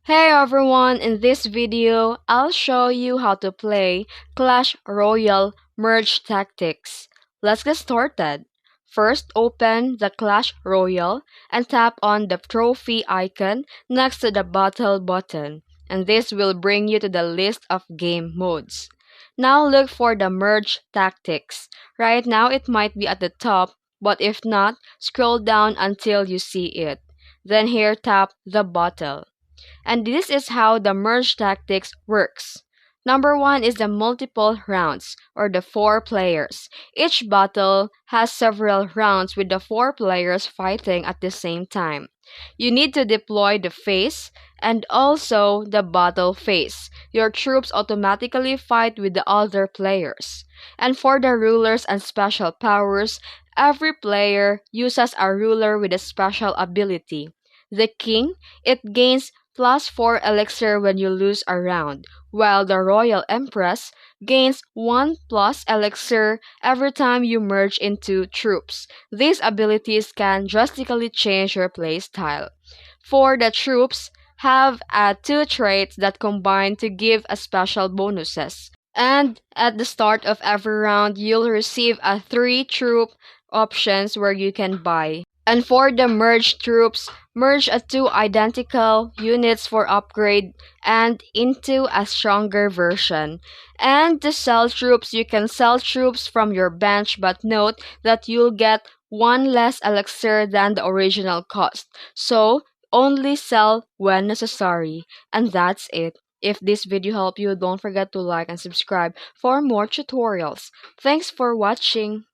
Hey everyone, in this video, I'll show you how to play Clash Royale Merge Tactics. Let's get started. First, open the Clash Royale and tap on the trophy icon next to the battle button, and this will bring you to the list of game modes. Now look for the Merge Tactics. Right now it might be at the top, but if not, scroll down until you see it. Then here tap the battle. And this is how the merge tactics works. Number one is the multiple rounds, or the four players. Each battle has several rounds with the four players fighting at the same time. You need to deploy the phase and also the battle phase. Your troops automatically fight with the other players. And for the rulers and special powers, every player uses a ruler with a special ability. The king, it gains +4 elixir when you lose a round, while the Royal Empress gains 1 plus elixir every time you merge into troops. These abilities can drastically change your playstyle. For the troops, have two traits that combine to give a special bonuses. And at the start of every round, you'll receive a 3 troop options where you can buy. And for the merged troops, merge two identical units for upgrade and into a stronger version. And to sell troops, you can sell troops from your bench, but note that you'll get one less elixir than the original cost. So, only sell when necessary. And that's it. If this video helped you, don't forget to like and subscribe for more tutorials. Thanks for watching.